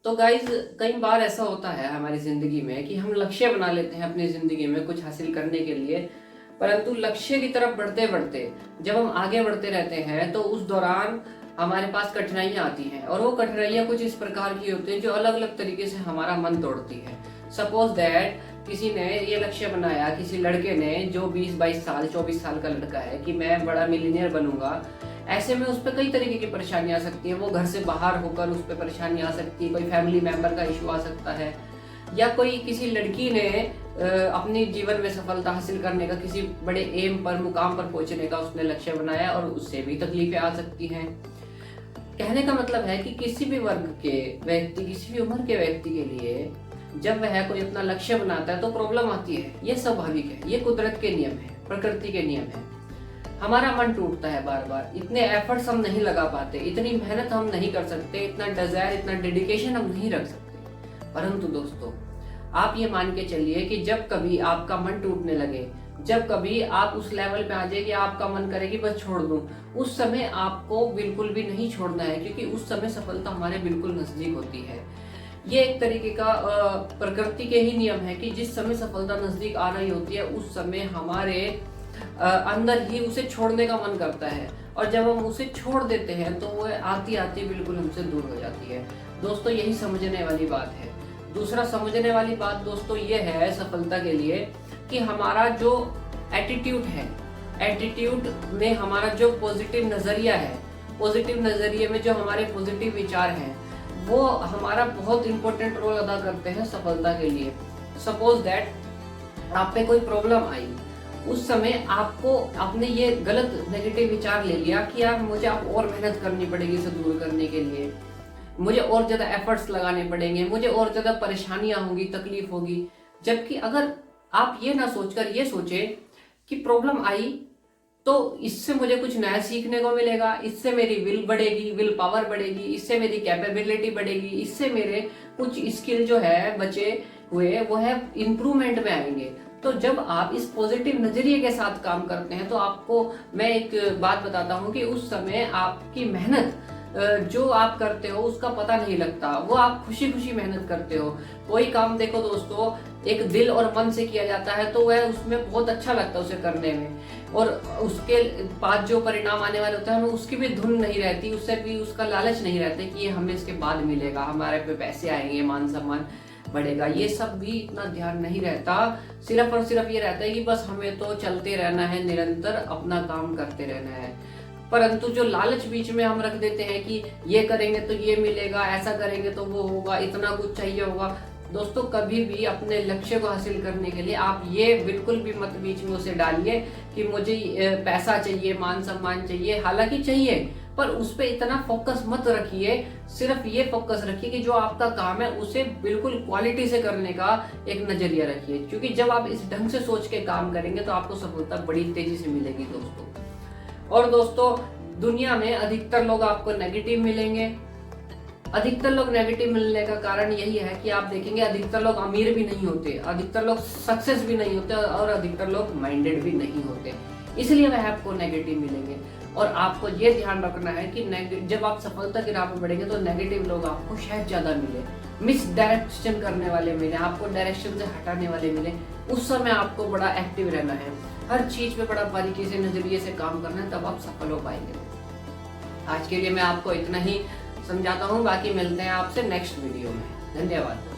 तो गाइज कई बार ऐसा होता है हमारी जिंदगी में कि हम लक्ष्य बना लेते हैं अपनी जिंदगी में कुछ हासिल करने के लिए, परंतु लक्ष्य की तरफ बढ़ते बढ़ते जब हम आगे बढ़ते रहते हैं तो उस दौरान हमारे पास कठिनाइयां आती हैं, और वो कठिनाइयां कुछ इस प्रकार की होती हैं जो अलग अलग तरीके से हमारा मन तोड़ती है। सपोज दैट किसी ने ये लक्ष्य बनाया, किसी लड़के ने जो 20-22 साल 24 साल का लड़का है कि मैं बड़ा मिलीनियर बनूंगा। ऐसे में उस पर कई तरीके की परेशानी आ सकती है। वो घर से बाहर होकर उस पर परेशानी आ सकती है, कोई फैमिली मेंबर का इशू आ सकता है, या कोई किसी लड़की ने अपनी जीवन में सफलता हासिल करने का, किसी बड़े एम पर मुकाम पर पहुंचने का उसने लक्ष्य बनाया और उससे भी तकलीफें आ सकती हैं। कहने का मतलब है कि किसी भी वर्ग के व्यक्ति, किसी भी उम्र के व्यक्ति के लिए जब वह कोई अपना लक्ष्य बनाता है तो प्रॉब्लम आती है। ये स्वाभाविक है, ये कुदरत के नियम है, प्रकृति के नियम है। हमारा मन टूटता है बार बार, इतने एफर्ट्स हम नहीं लगा पाते, इतनी मेहनत हम नहीं कर सकते, इतना डिजायर, इतना डेडिकेशन हम नहीं रख सकते। परंतु दोस्तों, आप ये मान के चलिए कि जब कभी आपका मन टूटने लगे, जब कभी आप उस लेवल पे आ जाए कि आपका मन करे कि बस छोड़ दूं, उस समय आपको बिल्कुल भी नहीं छोड़ना है, क्योंकि उस समय सफलता हमारे बिल्कुल नजदीक होती है। ये एक तरीके का प्रकृति के ही नियम है कि जिस समय सफलता नजदीक आ रही होती है उस समय हमारे अंदर ही उसे छोड़ने का मन करता है, और जब हम उसे छोड़ देते हैं तो वो आती आती बिल्कुल हमसे दूर हो जाती है। दोस्तों, यही समझने वाली बात है। दूसरा समझने वाली बात दोस्तों ये है सफलता के लिए कि हमारा जो एटीट्यूड है, एटीट्यूड में हमारा जो पॉजिटिव नजरिया है, पॉजिटिव नजरिए में जो हमारे पॉजिटिव विचार हैं, वो हमारा बहुत इंपॉर्टेंट रोल अदा करते हैं सफलता के लिए। सपोज दैट आप पे कोई प्रॉब्लम आई, उस समय आपको आपने ये गलत नेगेटिव विचार ले लिया कि यार मुझे अब और मेहनत करनी पड़ेगी इसे दूर करने के लिए, मुझे और ज्यादा एफर्ट्स लगाने पड़ेंगे, मुझे और ज्यादा परेशानियां होंगी, तकलीफ होगी। जबकि अगर आप ये ना सोचकर ये सोचे कि प्रॉब्लम आई तो इससे मुझे कुछ नया सीखने को मिलेगा, इससे मेरी विल बढ़ेगी, विल पावर बढ़ेगी, इससे मेरी कैपेबिलिटी बढ़ेगी, इससे मेरे कुछ स्किल जो है बचे हुए वो है इम्प्रूवमेंट में आएंगे। तो जब आप इस पॉजिटिव नजरिए के साथ काम करते हैं तो आपको मैं एक बात बताता हूँ कि उस समय आपकी मेहनत जो आप करते हो उसका पता नहीं लगता, वो आप खुशी खुशी मेहनत करते हो। कोई काम देखो दोस्तों, एक दिल और मन से किया जाता है तो वह उसमें बहुत अच्छा लगता है उसे करने में, और उसके बाद जो परिणाम आने वाले होते हैं हमें उसकी भी धुन नहीं रहती, उससे भी उसका लालच नहीं रहता कि ये हमें इसके बाद मिलेगा, हमारे पे पैसे आएंगे, मान सम्मान बढ़ेगा। ये सब भी इतना ध्यान नहीं रहता, सिर्फ और सिर्फ ये रहता है कि बस हमें तो चलते रहना है, निरंतर अपना काम करते रहना है। परंतु जो लालच बीच में हम रख देते हैं कि ये करेंगे तो ये मिलेगा, ऐसा करेंगे तो वो होगा, इतना कुछ चाहिए होगा। दोस्तों, कभी भी अपने लक्ष्य को हासिल करने के लिए आप ये बिल्कुल भी मत बीच में उसे डालिए कि मुझे पैसा चाहिए, मान सम्मान चाहिए। हालांकि चाहिए, पर उस पर इतना फोकस मत रखिए। सिर्फ ये फोकस रखिए कि जो आपका काम है उसे बिल्कुल क्वालिटी से करने का एक नजरिया रखिए, क्योंकि जब आप इस ढंग से सोच के काम करेंगे तो आपको सफलता बड़ी तेजी से मिलेगी दोस्तों। और दोस्तों, दुनिया में अधिकतर लोग आपको नेगेटिव मिलेंगे। अधिकतर लोग नेगेटिव मिलने का कारण यही है कि आप देखेंगे अधिकतर लोग अमीर भी नहीं होते, अधिकतर लोग सक्सेस भी नहीं होते, और अधिकतर लोग माइंडेड भी नहीं होते, इसलिए वह आपको नेगेटिव मिलेंगे। और आपको ये ध्यान रखना है कि जब आप सफलता की राह पे बढ़ेंगे तो नेगेटिव लोग आपको शायद ज्यादा मिले, मिस डायरेक्शन करने वाले मिले, आपको डायरेक्शन से हटाने वाले मिले। उस समय आपको बड़ा एक्टिव रहना है, हर चीज पे बड़ा बारीकी से नजरिए से काम करना है, तब आप सफल हो पाएंगे। आज के लिए मैं आपको इतना ही समझाता हूँ, बाकी मिलते हैं आपसे नेक्स्ट वीडियो में। धन्यवाद।